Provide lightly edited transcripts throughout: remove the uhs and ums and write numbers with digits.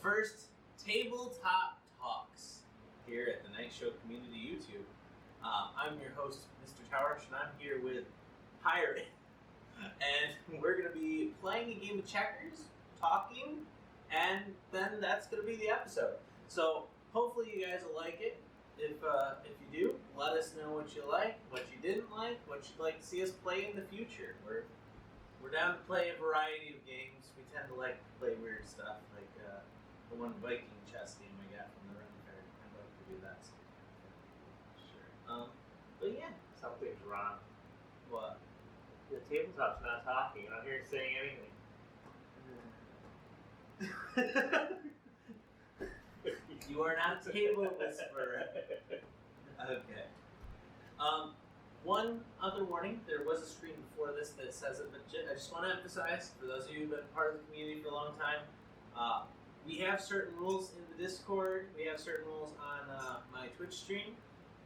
first Tabletop Talks here at the Night Show Community YouTube. I'm your host, Mr.TowerRush, and I'm here with Pirate. And we're going to be playing a game of checkers, talking, and then that's going to be the episode. So hopefully you guys will like it. If you do, let us know what you like, what you didn't like, what you'd like to see us play in the future. We're down to play a variety of games. We tend to like to play weird stuff, like the one Viking chess game I got from the Run Fair. I'd like to do that sometime. Sure. But yeah. Something's wrong. What? The tabletop's not talking. I'm not here saying anything. You are not a table whisperer. Okay. One other warning. There was a screen before this that says it, but I just want to emphasize, for those of you who've been part of the community for a long time, we have certain rules in the Discord. We have certain rules on my Twitch stream.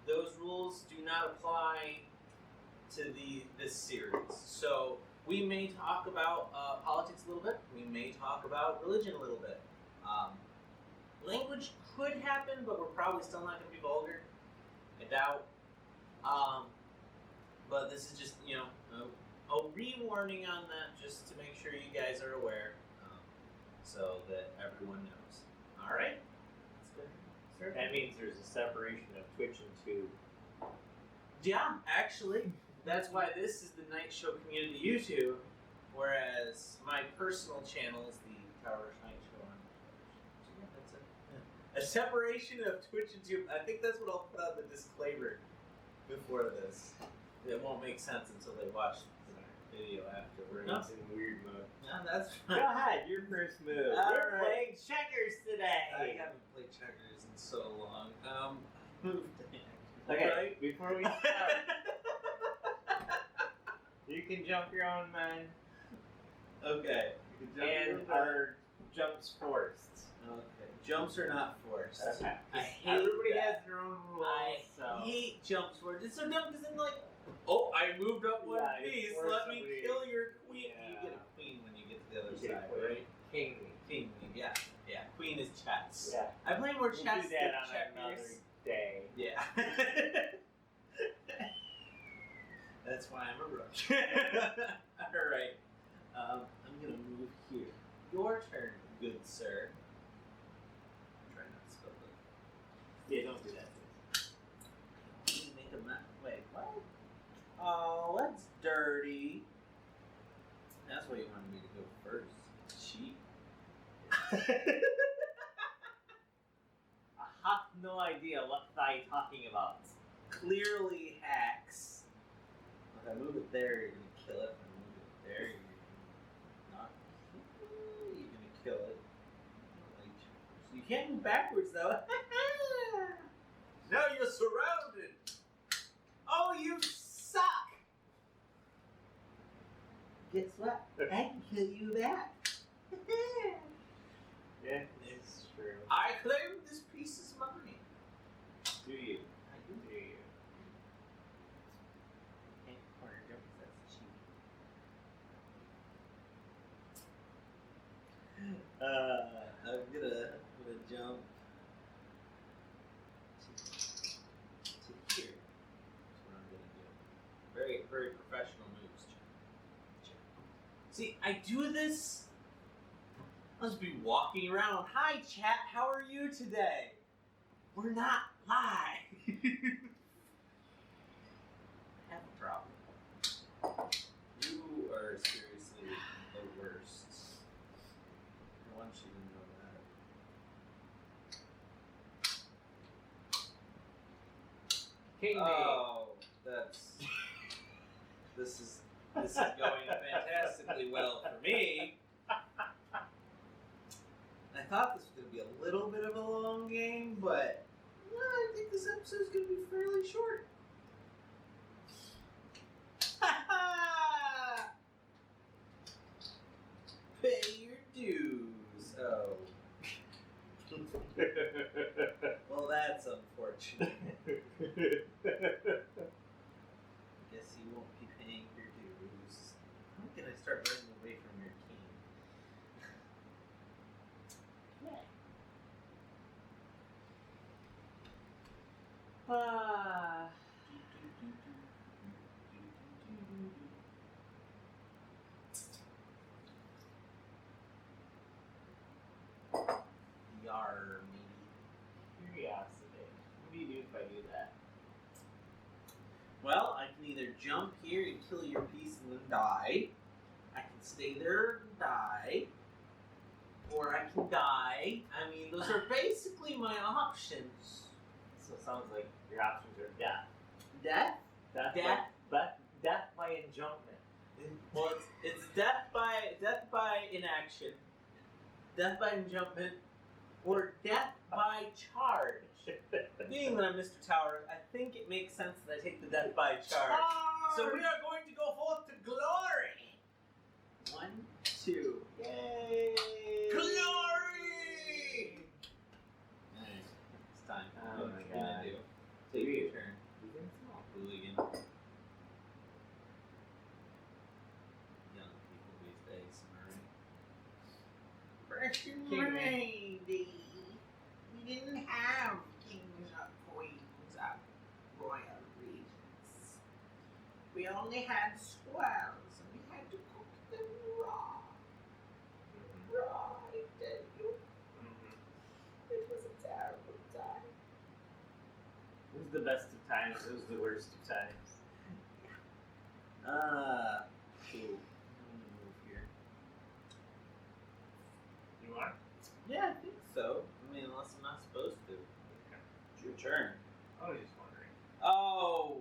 Those rules do not apply to this series. So we may talk about politics a little bit. We may talk about religion a little bit. Language could happen, but we're probably still not going to be vulgar. I doubt. But this is just, a re-warning on that, just to make sure you guys are aware, so that everyone knows. All right? That's good. That means there's a separation of Twitch and Tube. Yeah, actually. That's why this is the Night Show Community YouTube, whereas my personal channel is the Tower Rush Night Show on Twitch. So yeah, that's it. A separation of Twitch and Tube. I think that's what I'll put on the disclaimer before this. It won't make sense until they watch the video afterwards. We're in weird mode. No, that's fine. Go ahead, your first move. We're playing checkers today. I haven't played checkers in so long. Okay, before we start, you can jump your own man. Okay. You can jump and our jumps forced. Okay. Jumps are not forced. Okay. I hate everybody that. has their own rules. I hate jumps forced. It's so dumb because then I moved up one piece. Let me kill your queen. Yeah. You get a queen when you get to the other side, right? King. Yeah. Yeah. Queen is chess. Yeah. I play more chess we'll do that than on another checkers. day. Yeah. That's why I'm a rush. Alright. I'm going to move here. Your turn, good sir. I'm trying not to spell that. Yeah, don't do that. Please. Make a map. Wait, what? Oh, that's dirty. That's why you wanted me to go first. Cheap. I have no idea what I'm talking about. Clearly hacks. If I move it there, you're going to kill it. If I move it there, you're not. You're going to kill it. So you can't move backwards, though. Now you're surrounded. Oh, you suck. Guess what? I can kill you back. Yeah, it's true. I claim this piece is mine. Do you? I do. Do you? Can't corner jump because that's cheap. I'm gonna jump to here. That's what I'm gonna do. Very, very professional moves. Check. See, I do this. I'll just be walking around. Hi, chat. How are you today? We're not live. I have a problem. You are seriously the worst. I want you to know that. King Oh, that's. This is going fantastically well for me. I thought this was going to be a little bit of a long game, but I think this episode is going to be fairly short. Pay your dues. Oh. Well, that's unfortunate. Guess you won't be paying your dues. How can I start running away from your king? Yeah. Yar, maybe. Curiosity. What do you do if I do that? Well, I can either jump here and kill your piece and then die. I can stay there and die. Or I can die. I mean, those are basically my options. So it sounds like your options are death. Death? Death by enjumpment. Well, it's death by inaction, death by enjumpment, or death by charge. Being that I'm Mr. Tower, I think it makes sense that I take the death by charge. So we are going to go forth to glory. 1, 2. Yay! Glory! Alright, it's time. Oh What my you gonna God. do? Take your turn. Hooligan. Young people these days, King Lady, we didn't have kings or queens of royal regions. We only had squirrels, and we had to cook them raw. Raw, I tell you. It was a terrible time. It was the best of times. It was the worst of times. Cool. I'm gonna move here. You are? Yeah, I think so. I mean, unless I'm not supposed to. Okay. It's your turn. I was just wondering. Oh.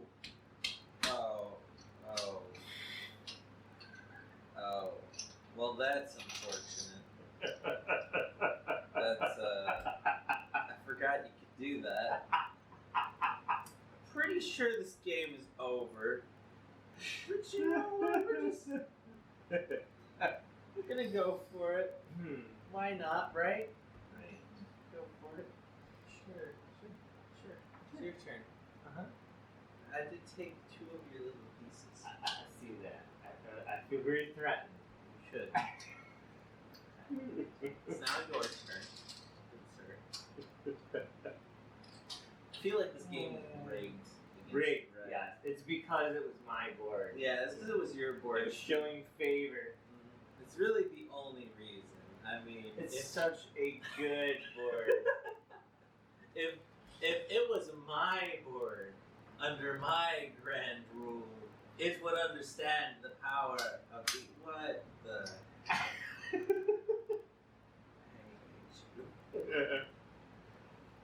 Well, that's unfortunate. That's, I forgot you could do that. Pretty sure this game is over. But you know what? We're gonna go for it. Why not, right? Right. Go for it. Sure. It's your turn. Uh-huh. I did take 2 of your little pieces. I see that. I feel very threatened. You should. It's now your turn. Good sir. I feel like this game is rigged. Rigged, Right. yes. It's because it was my board. Yeah, it's because it was your board. It was showing favor. It's really the only reason. I mean, It's such a good board. if it was my board under my grand rule, it would understand the power of the what the.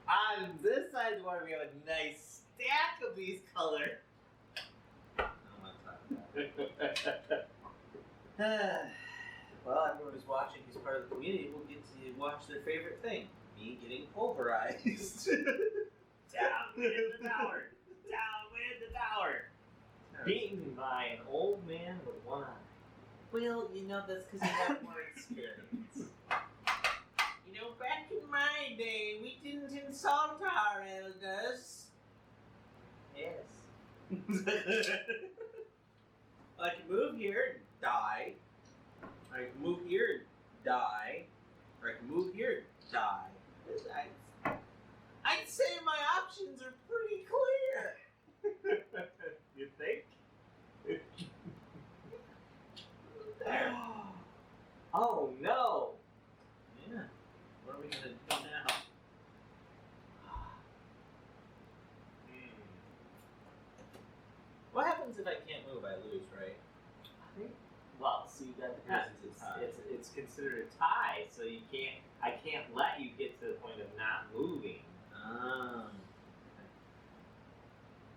On this side of the board, we have a nice stack of these colors. I don't want to talk about it. Well, everyone who's watching who's part of the community will get to watch their favorite thing: me getting pulverized. Down with the tower. Down with the tower. Beaten by an old man with one eye. Well, you know, that's because you have more experience. You know, back in my day, we didn't insult our elders. Yes. I can move here and die. I can move here and die. Or I can move here and die. I'd say my options are pretty clear. You think? Oh no! Yeah. What are we gonna do now? What happens if I can't move? I lose, right? Well, see, that depends. It's considered a tie, so I can't let you get to the point of not moving.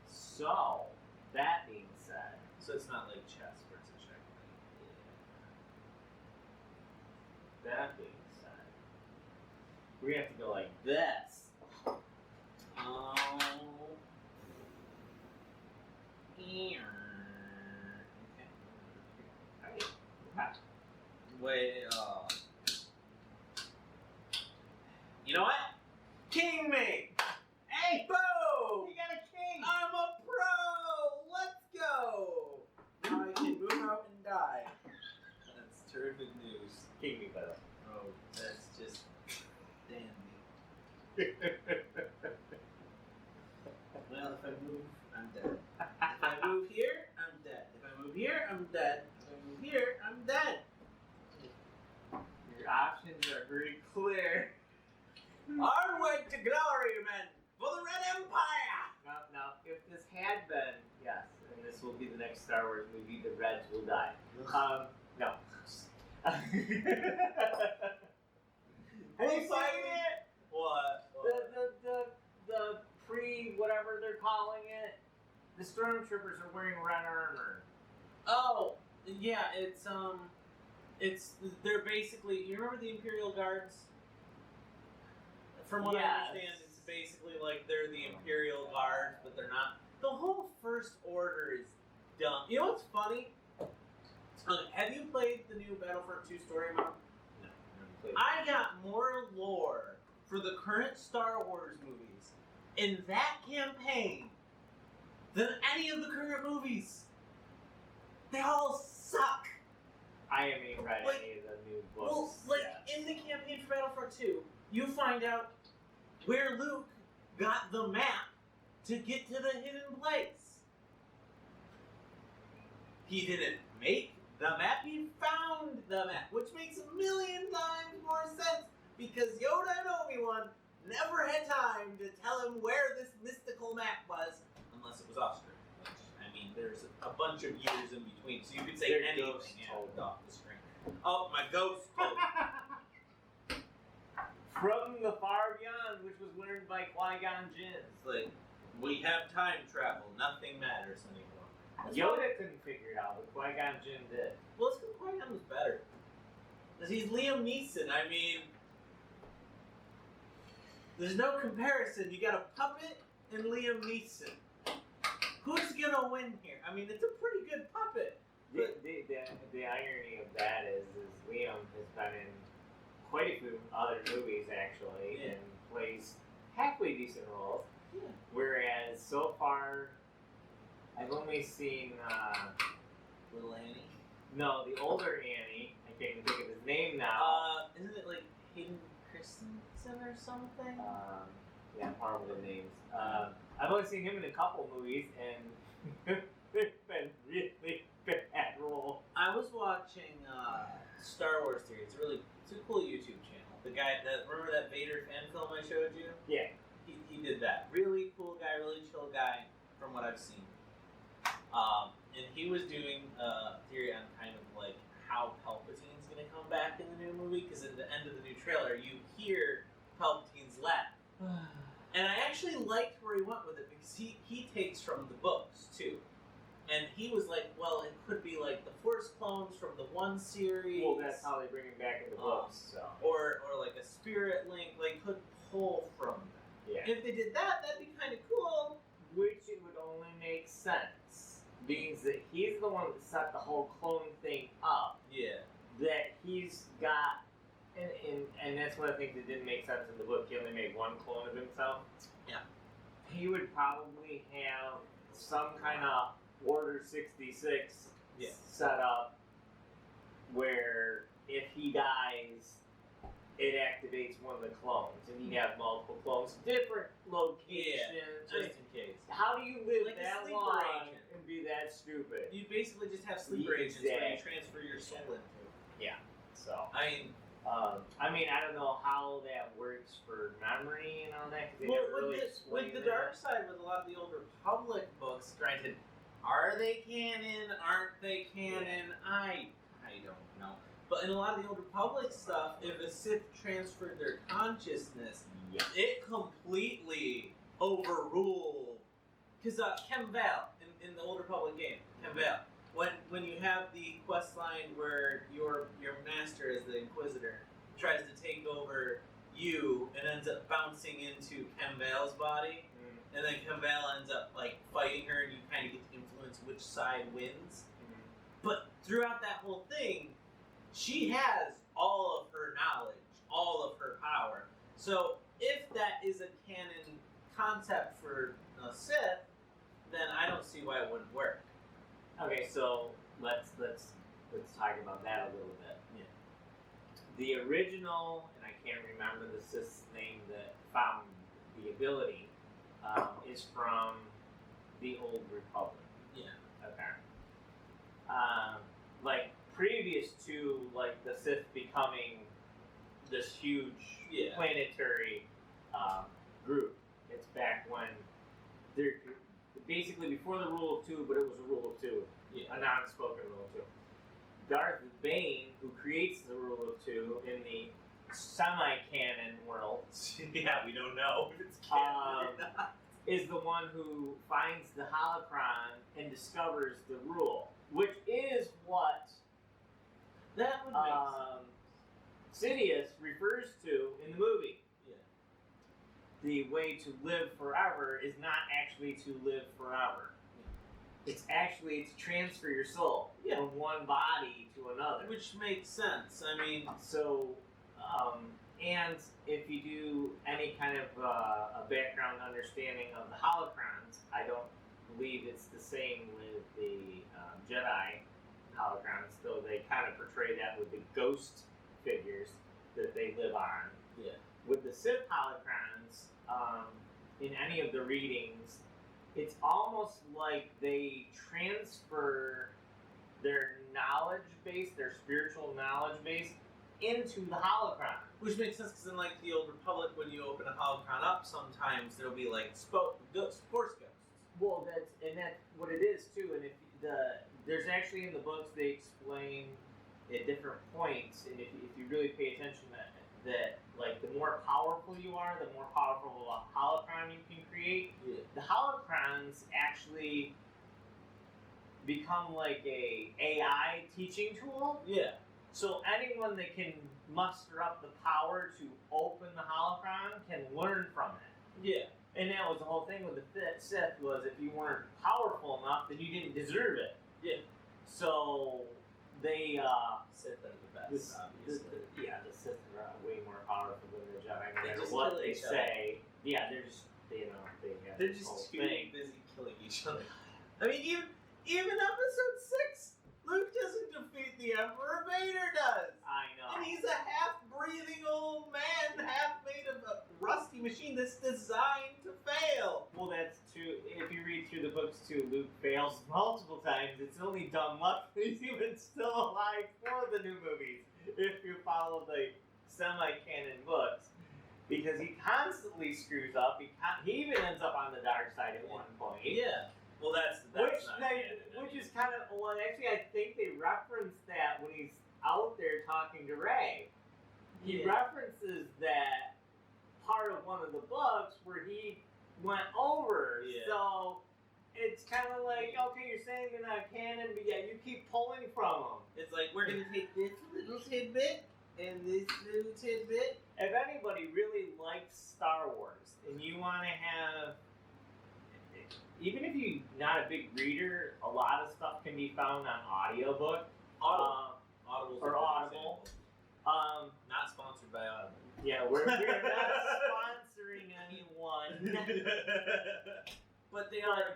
So, that being said, So it's not like chess versus checkmate. that being said, we have to go like this. Oh. Yeah. Okay. Wait, You know what? King me! Hey, Bo! You got a king! I'm a pro! Let's go! Now I can move out and die. That's terrific news. King me, by the way. Oh, that's just dandy. Well, move, I'm dead. If I move here, I'm dead. If I move here, I'm dead. If I move here, I'm dead. Your options are very clear. Onward to glory, men, for the Red Empire! Now, if this had been, yes, and this will be the next Star Wars movie, the Reds will die. No. Have you seen it? What? The whatever they're calling it. The stormtroopers are wearing red armor. Oh, yeah, they're basically, you remember the Imperial Guards? From what I understand, it's basically like they're the Imperial Guard, but they're not. The whole First Order is dumb. You know what's funny? Have you played the new Battlefront 2 story mode? No, I haven't played it. I got more lore for the current Star Wars movies in that campaign than any of the current movies. They all suck. I haven't even read any of the new books. Well, in the campaign for Battlefront 2, you find out where Luke got the map to get to the hidden place. He didn't make the map, he found the map, which makes a million times more sense because Yoda and Obi-Wan never had time to tell him where this mystical map was, unless it was off-screen. Which, I mean, there's a bunch of years in between, so you could say anything off the screen. Oh, my ghost told me. From the far beyond, which was learned by Qui-Gon Jinn. It's like, we have time travel, nothing matters anymore. That's Yoda couldn't figure it out, but Qui-Gon Jinn did. Well, it's because Qui-Gon was better. Because he's Liam Neeson, I mean... There's no comparison. You got a puppet and Liam Neeson. Who's gonna win here? I mean, it's a pretty good puppet. The irony of that is Liam has been in quite a few other movies, actually, and plays halfway decent roles. Yeah. Whereas, so far, I've only seen... Little Annie? No, the older Annie. I can't even think of his name now. Isn't it like Hayden Christensen or something? Yeah, horrible with names. I've only seen him in a couple movies, and they've been really bad roles. I was watching Star Wars Theory. It's a cool YouTube channel. The guy remember that Vader fan film I showed you? Yeah. He did that. Really cool guy, really chill guy from what I've seen. And he was doing a theory on kind of like how Palpatine's going to come back in the new movie, because at the end of the new trailer, you hear Palpatine's laugh. And I actually liked where he went with it, because he takes from the books, too. And he was like, well, it could be like the Force clones from the one series. Well, that's how they bring him back in the books. So. Or like a spirit link, like could pull from them. Yeah. If they did that, that'd be kind of cool. Which it would only make sense, being that he's the one that set the whole clone thing up. Yeah. That he's got, and that's one of the things that didn't make sense in the book. He only made one clone of himself. Yeah. He would probably have some kind of Order 66 set up where if he dies, it activates one of the clones, and you have multiple clones, different locations. Yeah, just in case. How do you live like that sleeper long agent. and be that stupid? You basically just have sleeper agents where you transfer your soul into. Yeah. So I mean, I don't know how that works for memory and all that. Cause they well, never really with the dark side, with a lot of the Old Republic books, granted, are they canon? Aren't they canon? I don't know. But in a lot of the Old Republic stuff, if a Sith transferred their consciousness, it completely overruled. Because Kemval, in the Old Republic game, Kemval, when you have the quest line where your master, as the Inquisitor, tries to take over you and ends up bouncing into Kemval's body, and then Kemval ends up like fighting her, and you kind of get to influence which side wins. But throughout that whole thing, she has all of her knowledge, all of her power. So if that is a canon concept for a Sith, then I don't see why it wouldn't work. Okay, so let's talk about that a little bit. Yeah. The original, and I can't remember the Sith's name that found the ability, is from the Old Republic. Yeah. Okay. Like previous to like the Sith becoming this huge planetary group. It's back when they're basically before the rule of two, but it was a rule of two, a non-spoken rule of two. Darth Bane, who creates the rule of two in the semi-canon world, we don't know if it's canon or not, is the one who finds the holocron and discovers the rule, which is what that would make Sidious refers to in the movie. Yeah. The way to live forever is not actually to live forever. It's actually to transfer your soul from one body to another. Which makes sense. I mean, so, and if you do any kind of a background understanding of the holocrons, I don't believe it's the same with the Jedi holocrons, though they kind of portray that with the ghost figures that they live on. Yeah. With the Sith holocrons, in any of the readings, it's almost like they transfer their knowledge base, their spiritual knowledge base, into the holocron. Which makes sense because in like the Old Republic, when you open a holocron up, sometimes there'll be like force ghosts. Well, that's what it is too. And if there's actually in the books they explain at different points, and if you really pay attention that like the more powerful you are, the more powerful a holocron you can create. Yeah. The holocrons actually become like a AI teaching tool. Yeah. So anyone that can muster up the power to open the holocron can learn from it. Yeah. And that was the whole thing with the Sith was if you weren't powerful enough, then you didn't deserve it. Yeah. So they Sith are the best, obviously. the Sith are way more powerful than the Jedi. No They matter just what kill they each say. Yeah, they're just they have They're this whole just too thing. busy killing each other. I mean, even episode 6, Luke doesn't defeat the Emperor, Vader does. I know. And he's a half-breathing old man, half made of a rusty machine that's designed to fail. Well, that's true. If you read through the books too, Luke fails multiple times. It's only dumb luck that he's even still alive for the new movies. If you follow the semi-canon books, because he constantly screws up. He even ends up on the dark side at one point. Yeah. Well, that's which is kind of actually I think they reference that when he's out there talking to Rey. He references that part of one of the books where he went over. Yeah. So it's kind of like, okay, you're saying they're not canon, but yet you keep pulling from them. It's like we're gonna take this little tidbit and this little tidbit. If anybody really likes Star Wars and you want to have, even if you're not a big reader, a lot of stuff can be found on audiobook. Audible. Not sponsored by Audible. Yeah, we're not sponsoring anyone. But they are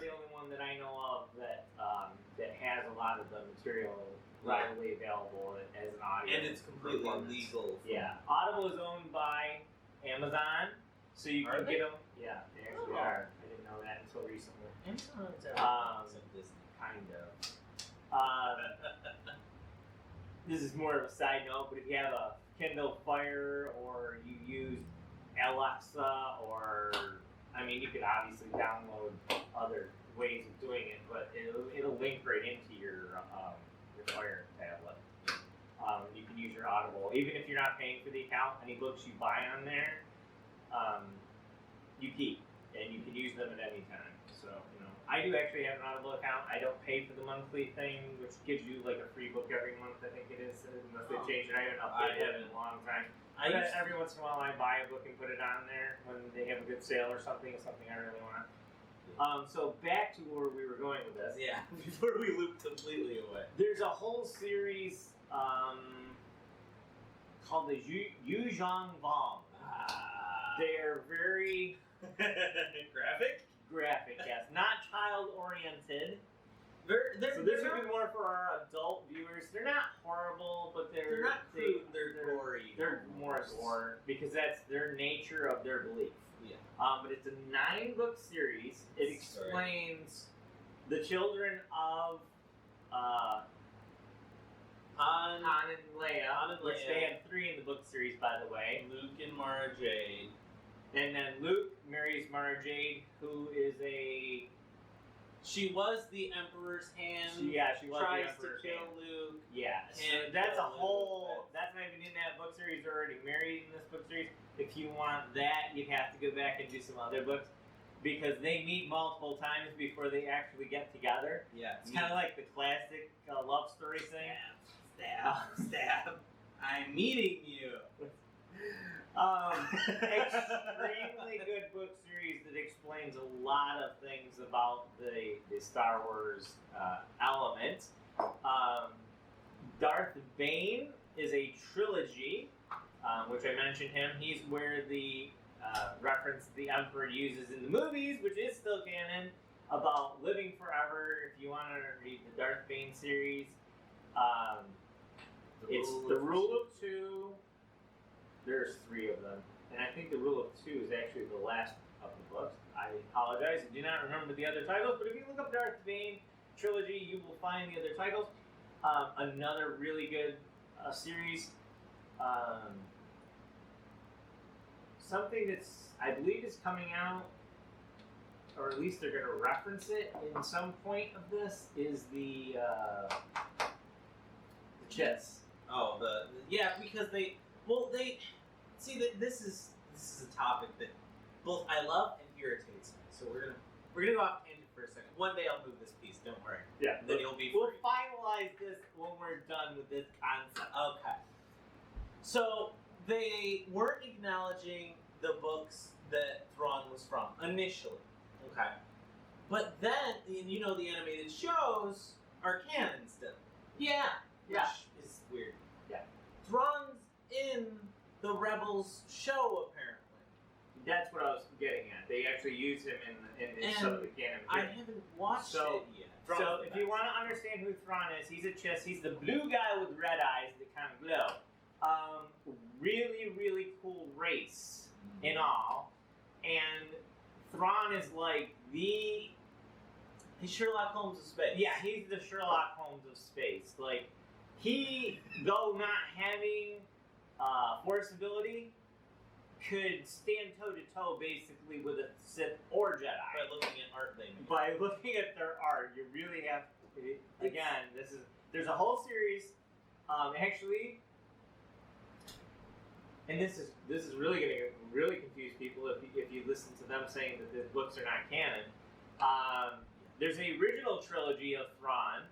the only one that I know of that that has a lot of the material readily available as an audio. And it's completely legal. Yeah. Audible is owned by Amazon, so you can get them. Yeah, they actually are. I didn't know that until recently. Amazon's Disney. Kind of. This is more of a side note, but if you have a Kindle Fire or you use Alexa you could obviously download other ways of doing it, but it'll link right into your Fire tablet. You can use your Audible, even if you're not paying for the account. Any books you buy on there, you keep, and you can use them at any time. So, I do actually have an Audible account. I don't pay for the monthly thing, which gives you like a free book every month, I think it is, unless they change it. I haven't updated it in a long time. Every once in a while I buy a book and put it on there when they have a good sale or something I really want. So back to where we were going with this. Yeah, before we loop completely away. There's a whole series called the Yuzhong Vong. They are very graphic, yes. Not child-oriented. So this would be more for our adult viewers. They're not horrible, but they're not crude. They're gory. They're more gore because that's their nature of their belief. Yeah. But it's a 9-book series. It explains the children of Han and Leia, which they had 3 in the book series, by the way. Luke and Mara Jade. And then Luke marries Mara Jade, who is a... She was the Emperor's hand. She was tries the Emperor's to kill hand. Luke. Yeah, so that's a whole... That's not even in that book series. They're already married in this book series. If you want that, you have to go back and do some other books. Because they meet multiple times before they actually get together. Yeah. It's kind of like the classic love story thing. Stab. I'm meeting you. Extremely good book series that explains a lot of things about the Star Wars element. Darth Bane is a trilogy, which I mentioned him. He's where the reference the Emperor uses in the movies, which is still canon, about living forever. If you want to read the Darth Bane series, it's the Rule of Two. There's 3 of them, and I think the Rule of Two is actually the last of the books. I apologize, I do not remember the other titles, but if you look up Darth Bane trilogy, you will find the other titles. Another really good series. Something that's, I believe, is coming out, or at least they're going to reference it in some point of this, is the chess. Oh, because they see that this is a topic that both I love and irritates me. So we're gonna go off tangent for a second. One day I'll move this piece. Don't worry. Yeah. Then you'll be. We'll finalize this when we're done with this concept. Okay. So they weren't acknowledging the books that Thrawn was from initially. Okay. But then, the animated shows are canon still. Yeah. Which is weird. Yeah. Thrawn's in the Rebels show, apparently. That's what I was getting at. They actually use him in some of the canon. I haven't watched it yet. So if you want to understand who Thrawn is, he's a chess. He's the blue guy with red eyes that kind of glow. Really, really cool race in all. And Thrawn is like he's Sherlock Holmes of space. Yeah, he's the Sherlock Holmes of space. Like, he, though not having force ability, could stand toe-to-toe basically with a Sith or Jedi. By looking at art they made. By looking at their art, you really have to, again, there's a whole series, actually, and this is really going to really confuse people if you listen to them saying that the books are not canon. There's an original trilogy of Thrawn,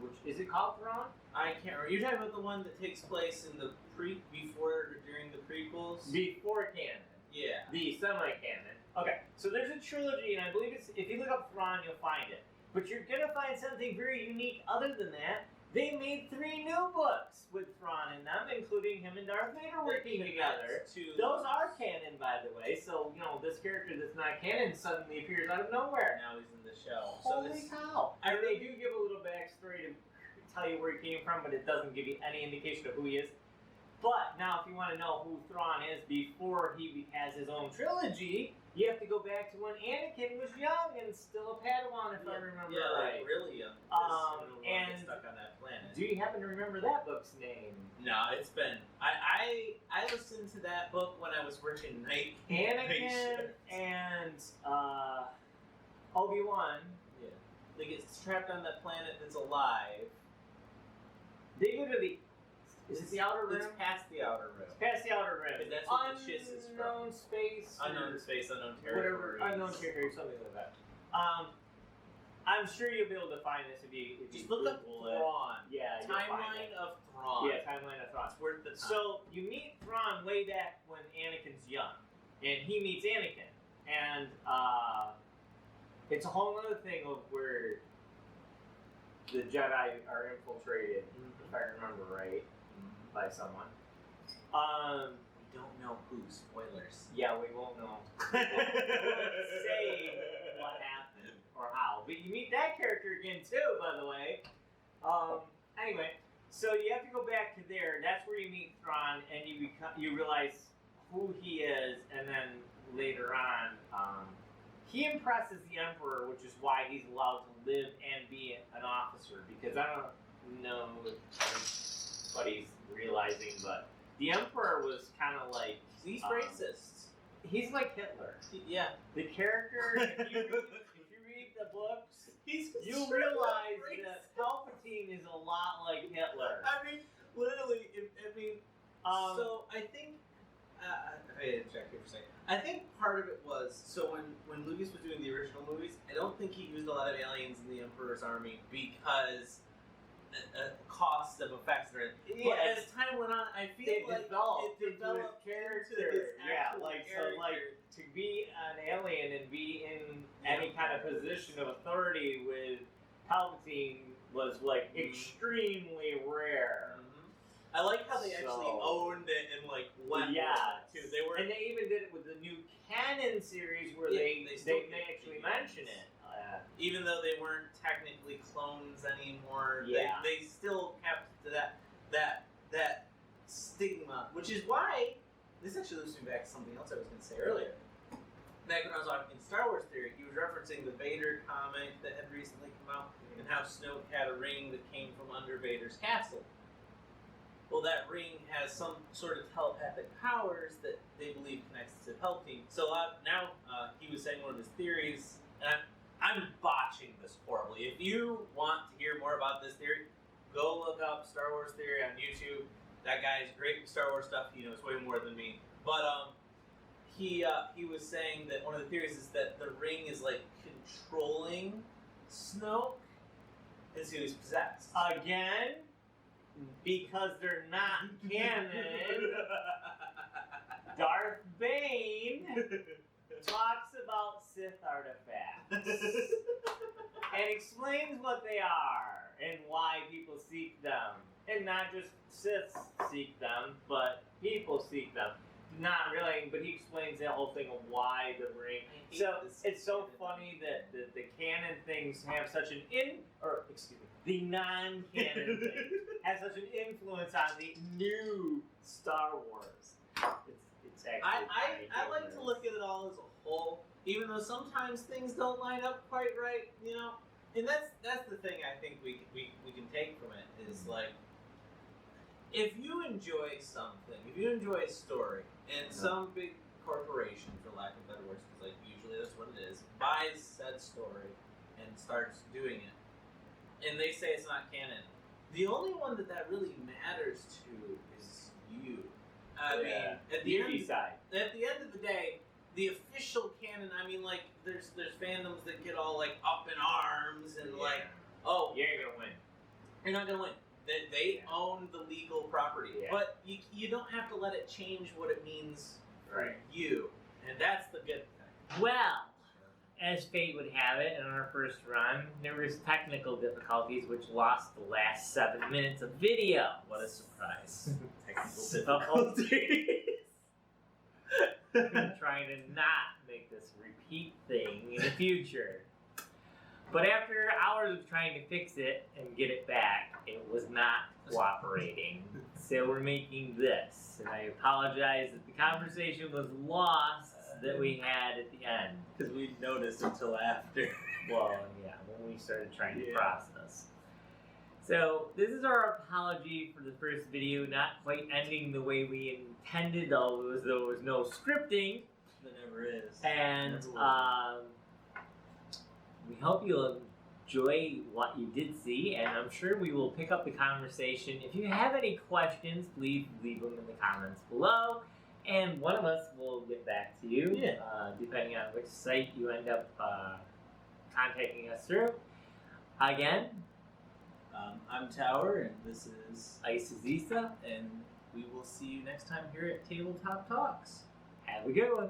which is it called Thrawn? I can't remember. You're talking about the one that takes place in the during the prequels? Before canon. Yeah. The semi-canon. Okay, so there's a trilogy, and I believe if you look up Thrawn, you'll find it. But you're gonna find something very unique other than that. They made 3 new books with Thrawn in them, including him and Darth Vader working together. Those are canon, by the way. So, this character that's not canon suddenly appears out of nowhere. Now he's in the show. Holy cow! And they do give a little backstory to tell you where he came from, but it doesn't give you any indication of who he is. But now, if you want to know who Thrawn is before he has his own trilogy, you have to go back to when Anakin was young and still a Padawan, if I remember right. Like really young. And stuck on that planet. Do you happen to remember that book's name? No, it's been. I listened to that book when I was working night. Anakin and Obi-Wan. Yeah. They get trapped on that planet that's alive. They go to the. Is it the Outer Rim? It's past the Outer Rim. It's past the Outer Rim. But that's what the Chiss is from. Unknown space. Unknown space, unknown territory. Whatever. Unknown territory, something like that. I'm sure you'll be able to find this if you just look up Thrawn. Yeah. Timeline of Thrawn. Yeah, timeline of Thrawn. It's worth the time. So you meet Thrawn way back when Anakin's young, and he meets Anakin, and it's a whole other thing of where the Jedi are infiltrated, if I remember right, by someone. We don't know who. Spoilers. Yeah, we won't know. We won't say what happened or how. But you meet that character Anyway, so you have to go back to there. That's where you meet Thrawn, and you realize who he is, and then later on, he impresses the Emperor, which is why he's allowed to live and be an officer. Because I don't know if anybody's realizing, but the Emperor was kind of like He's racist. He's like Hitler. Yeah. The character, if you read the books, you realize that Palpatine is a lot like Hitler. I mean, literally, so I think, I had to check here for a second. I think part of it was, so when Lucas was doing the original movies, I don't think he used a lot of aliens in the Emperor's army because cost of effects. Yeah, but as time went on, I feel like it developed his character. To be an alien and be in any kind of position of authority with Palpatine was like extremely rare. I like how they actually owned it and like went with it too. And they even did it with the new canon series where they actually mention it. Even though they weren't technically clones anymore, yeah. they still kept that stigma, which is why this actually loops me back to something else I was going to say earlier. Back when I was talking Star Wars Theory, he was referencing the Vader comic that had recently come out, and how Snoke had a ring that came from under Vader's castle. Well, that ring has some sort of telepathic powers that they believe connects to Palpatine. So now he was saying one of his theories, and I'm botching this horribly. If you want to hear more about this theory, go look up Star Wars Theory on YouTube. That guy is great with Star Wars stuff. He knows way more than me. But he was saying that one of the theories is that the ring is like controlling Snoke, and so he's possessed. Again, because they're not canon, Darth Bane talks about Sith artifacts and explains what they are and why people seek them. And not just Siths seek them, but people seek them. Not really, but he explains that whole thing of why the ring. So it's so funny that the canon things have such an the non-canon thing has such an influence on the new Star Wars. It's actually I like to look at it all as a whole, even though sometimes things don't line up quite right, you know. And that's the thing I think we can take from it is like, if you enjoy something, if you enjoy a story, and some big corporation, for lack of better words, because like usually that's what it is, buys said story and starts doing it, and they say it's not canon, the only one that really matters to is you. I mean, at the end of the day, the official canon. I mean, like there's fandoms that get all like up in arms and like, oh, you ain't gonna win. You're not gonna win. They own the legal property, but you don't have to let it change what it means for you, and that's the good thing. Well, as fate would have it, in our first run, there was technical difficulties which lost the last 7 minutes of video. What a surprise! Technical difficulties. I'm trying to not make this repeat thing in the future. But after hours of trying to fix it and get it back, it was not cooperating. So we're making this. And I apologize that the conversation was lost that we had at the end. Because we noticed until after. Well, yeah, when we started trying to process. So this is our apology for the first video, not quite ending the way we intended, although there was no scripting. There never is. And we hope you'll enjoy what you did see, and I'm sure we will pick up the conversation. If you have any questions, please leave them in the comments below, and one of us will get back to you, depending on which site you end up contacting us through. Again, I'm Tower, and this is Isazisa, and we will see you next time here at Tabletop Talks. Have a good one.